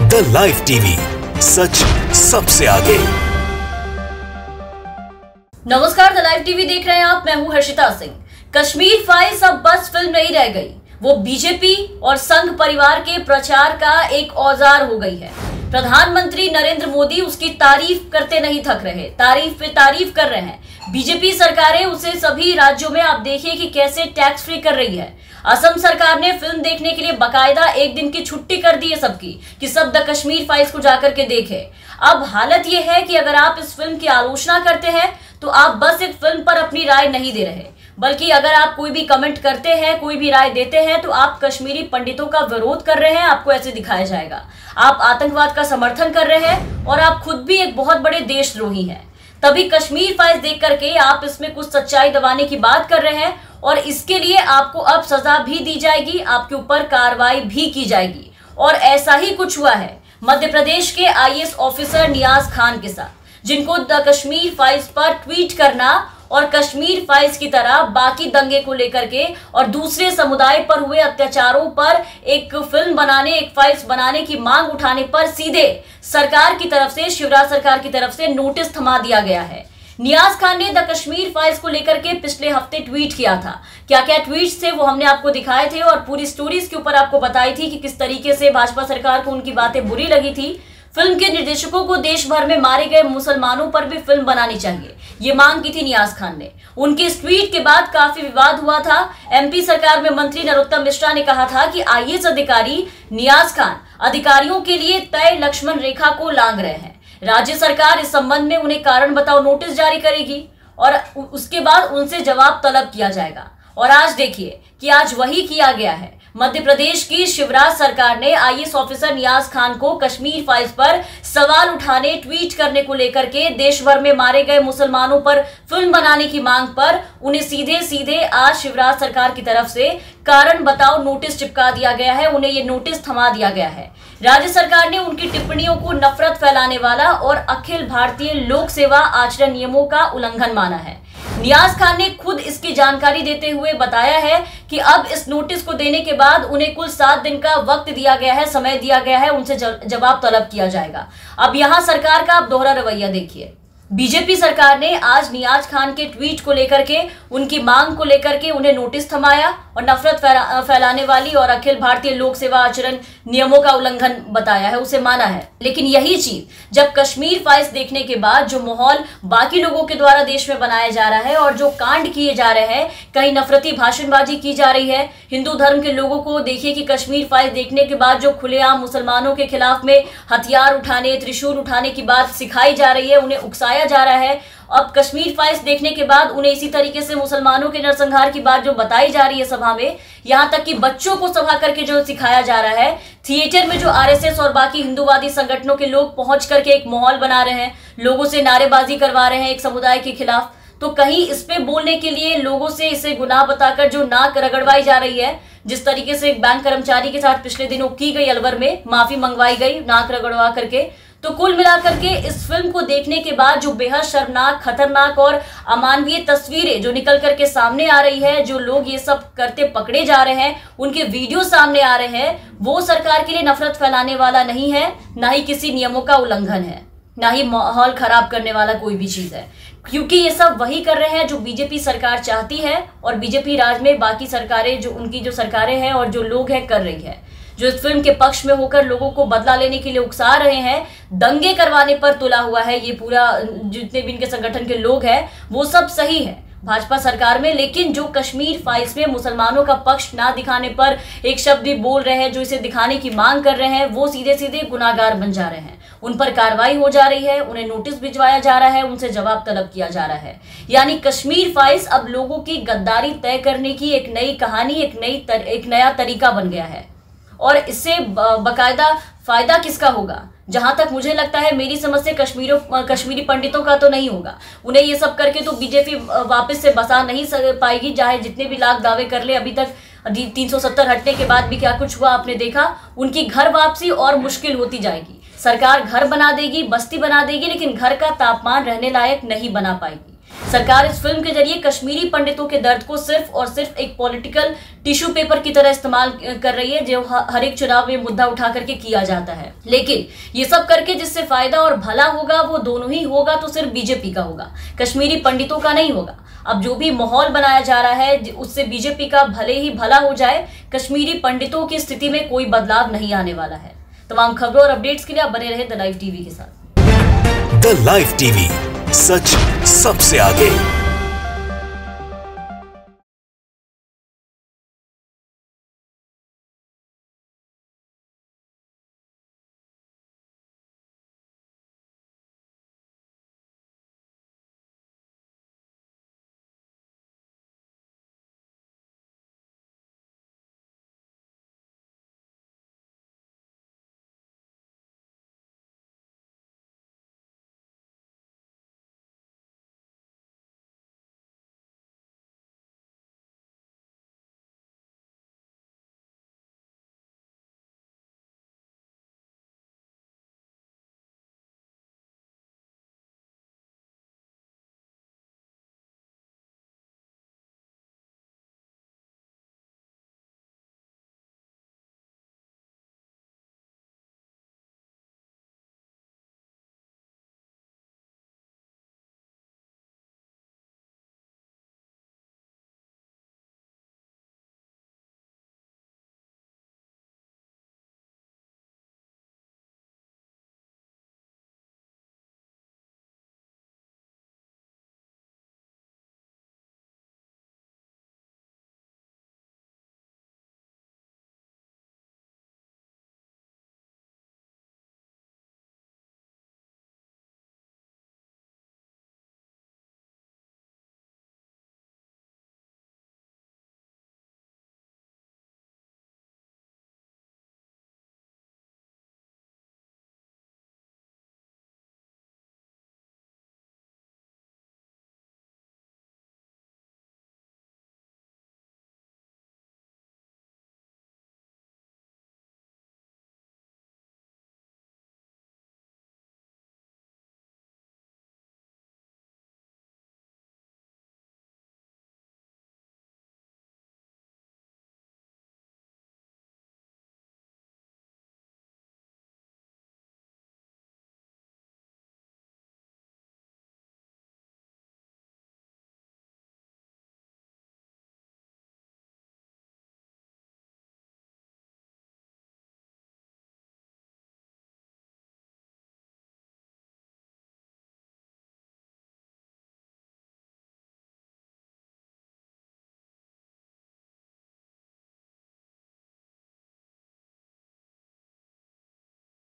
The live TV, सच सबसे आगे। नमस्कार, द लाइव टीवी देख रहे हैं आप। मैं हूं हर्षिता सिंह। कश्मीर फाइल्स अब बस फिल्म नहीं रह गई, वो बीजेपी और संघ परिवार के प्रचार का एक औजार हो गई है। प्रधानमंत्री नरेंद्र मोदी उसकी तारीफ करते नहीं थक रहे, तारीफ पे तारीफ कर रहे हैं। बीजेपी सरकारें उसे सभी राज्यों में आप देखिए कि कैसे टैक्स फ्री कर रही है। असम सरकार ने फिल्म देखने के लिए बकायदा एक दिन की छुट्टी कर दी है सबकी, कि सब द कश्मीर फाइल्स को जाकर के देखें। अब हालत यह है कि अगर आप इस फिल्म की आलोचना करते हैं तो आप बस एक फिल्म पर अपनी राय नहीं दे रहे, बल्कि अगर आप कोई भी कमेंट करते हैं, कोई भी राय देते हैं, तो आप कश्मीरी पंडितों का विरोध कर रहे हैं। आपको ऐसे दिखाया जाएगा आप आतंकवाद का समर्थन कर रहे हैं और आप खुद भी एक बहुत बड़े देशद्रोही हैं। तभी कश्मीर फाइल्स देख करके आप इसमें कुछ सच्चाई दबाने की बात कर रहे हैं और इसके लिए आपको अब सजा भी दी जाएगी, आपके ऊपर कार्रवाई भी की जाएगी। और ऐसा ही कुछ हुआ है मध्य प्रदेश के आईएएस ऑफिसर नियाज खान के साथ, जिनको द कश्मीर फाइल्स पर ट्वीट करना और कश्मीर फाइल्स की तरह बाकी दंगे को लेकर के और दूसरे समुदाय पर हुए अत्याचारों पर एक फिल्म बनाने, एक फाइल्स बनाने की मांग उठाने पर सीधे सरकार की तरफ से, शिवराज सरकार की तरफ से नोटिस थमा दिया गया है। नियाज खान ने द कश्मीर फाइल्स को लेकर के पिछले हफ्ते ट्वीट किया था। क्या क्या ट्वीट्स थे वो हमने आपको दिखाए थे और पूरी स्टोरीज के ऊपर आपको बताई थी कि किस तरीके से भाजपा सरकार को उनकी बातें बुरी लगी थी। फिल्म के निर्देशकों को देश भर में मारे गए मुसलमानों पर भी फिल्म बनानी चाहिए, ये मांग की थी नियाज खान ने। उनके इस ट्वीट के बाद काफी विवाद हुआ था। एमपी सरकार में मंत्री नरोत्तम मिश्रा ने कहा था कि आईएएस अधिकारी नियाज खान अधिकारियों के लिए तय लक्ष्मण रेखा को लांघ रहे हैं। राज्य सरकार इस संबंध में उन्हें कारण बताओ नोटिस जारी करेगी और उसके बाद उनसे जवाब तलब किया जाएगा। और आज देखिए कि आज वही किया गया है। मध्य प्रदेश की शिवराज सरकार ने आईएएस ऑफिसर नियाज खान को कश्मीर फाइल्स पर सवाल उठाने, ट्वीट करने को लेकर के देश भर में मारे गए मुसलमानों पर फिल्म बनाने की मांग पर उन्हें सीधे सीधे आज शिवराज सरकार की तरफ से कारण बताओ नोटिस चिपका दिया गया है, उन्हें ये नोटिस थमा दिया गया है। राज्य सरकार ने उनकी टिप्पणियों को नफरत फैलाने वाला और अखिल भारतीय लोक सेवा आचरण नियमों का उल्लंघन माना है। नियाज खान ने खुद इसकी जानकारी देते हुए बताया है कि अब इस नोटिस को देने के बाद उन्हें कुल 7 दिन का वक्त दिया गया है, समय दिया गया है, उनसे जवाब तलब किया जाएगा। अब यहां सरकार का आप दोहरा रवैया देखिए। बीजेपी सरकार ने आज नियाज खान के ट्वीट को लेकर के, उनकी मांग को लेकर के उन्हें नोटिस थमाया और नफरत फैलाने वाली और अखिल भारतीय लोक सेवा आचरण नियमों का उल्लंघन बताया है, उसे माना है। लेकिन यही चीज जब कश्मीर फाइल्स देखने के बाद जो माहौल बाकी लोगों के द्वारा देश में बनाया जा रहा है और जो कांड किए जा रहे हैं, कहीं नफरती भाषणबाजी की जा रही है हिंदू धर्म के लोगों को, देखिए कि कश्मीर फाइल्स देखने के बाद जो खुलेआम मुसलमानों के खिलाफ में हथियार उठाने, त्रिशूल उठाने की बात सिखाई जा रही है, उन्हें उकसाया जा रहा है। अब कश्मीर फाइल्स देखने के बाद उन्हें इसी तरीके से मुसलमानों के नरसंहार की बात जो बताई जा रही है सभा में, यहां तक कि बच्चों को सभा करके जो सिखाया जा रहा है, थिएटर में जो आरएसएस और बाकी हिंदूवादी संगठनों के लोग पहुंच करके एक माहौल बना रहे हैं, लोगों से नारेबाजी करवा रहे हैं एक समुदाय के खिलाफ, तो कहीं इस पे बोलने के लिए लोगों से इसे गुनाह बताकर जो नाक रगड़वाई जा रही है, जिस तरीके से एक बैंक कर्मचारी के साथ पिछले दिनों की गई अलवर में, माफी मंगवाई गई नाक रगड़वा करके, तो कुल मिलाकर के इस फिल्म को देखने के बाद जो बेहद शर्मनाक, खतरनाक और अमानवीय तस्वीरें जो निकल करके सामने आ रही है, जो लोग ये सब करते पकड़े जा रहे हैं, उनके वीडियो सामने आ रहे हैं, वो सरकार के लिए नफरत फैलाने वाला नहीं है, ना ही किसी नियमों का उल्लंघन है, ना ही माहौल खराब करने वाला कोई भी चीज है। क्योंकि ये सब वही कर रहे हैं जो बीजेपी सरकार चाहती है और बीजेपी राज में बाकी सरकारें, जो उनकी जो सरकारें हैं और जो लोग हैं, कर रही है। जो इस फिल्म के पक्ष में होकर लोगों को बदला लेने के लिए उकसा रहे हैं, दंगे करवाने पर तुला हुआ है ये पूरा, जितने भी इनके संगठन के लोग हैं, वो सब सही है भाजपा सरकार में। लेकिन जो कश्मीर फाइल्स में मुसलमानों का पक्ष ना दिखाने पर एक शब्द भी बोल रहे हैं, जो इसे दिखाने की मांग कर रहे हैं, वो सीधे सीधे गुनाहगार बन जा रहे हैं। उन पर कार्रवाई हो जा रही है, उन्हें नोटिस भिजवाया जा रहा है, उनसे जवाब तलब किया जा रहा है। यानी कश्मीर फाइल्स अब लोगों की गद्दारी तय करने की एक नई कहानी, एक नया तरीका बन गया है। और इससे बकायदा फायदा किसका होगा? जहां तक मुझे लगता है, मेरी समझ से कश्मीरी पंडितों का तो नहीं होगा। उन्हें ये सब करके तो बीजेपी वापस से बसा नहीं पाएगी, चाहे जितने भी लाख दावे कर ले। अभी तक 370 हटने के बाद भी क्या कुछ हुआ आपने देखा। उनकी घर वापसी और मुश्किल होती जाएगी। सरकार घर बना देगी, बस्ती बना देगी, लेकिन घर का तापमान रहने लायक नहीं बना पाएगी। सरकार इस फिल्म के जरिए कश्मीरी पंडितों के दर्द को सिर्फ और सिर्फ एक पॉलिटिकल टिश्यू पेपर की तरह इस्तेमाल कर रही है, जो हर एक चुनाव में मुद्दा उठा करके किया जाता है। लेकिन ये सब करके जिससे फायदा और भला होगा वो दोनों ही होगा, तो सिर्फ बीजेपी का होगा, कश्मीरी पंडितों का नहीं होगा। अब जो भी माहौल बनाया जा रहा है उससे बीजेपी का भले ही भला हो जाए, कश्मीरी पंडितों की स्थिति में कोई बदलाव नहीं आने वाला है। तमाम खबरों और अपडेट्स के लिए आप बने रहे द लाइव टीवी के साथ। द लाइव टीवी, सच सबसे आगे।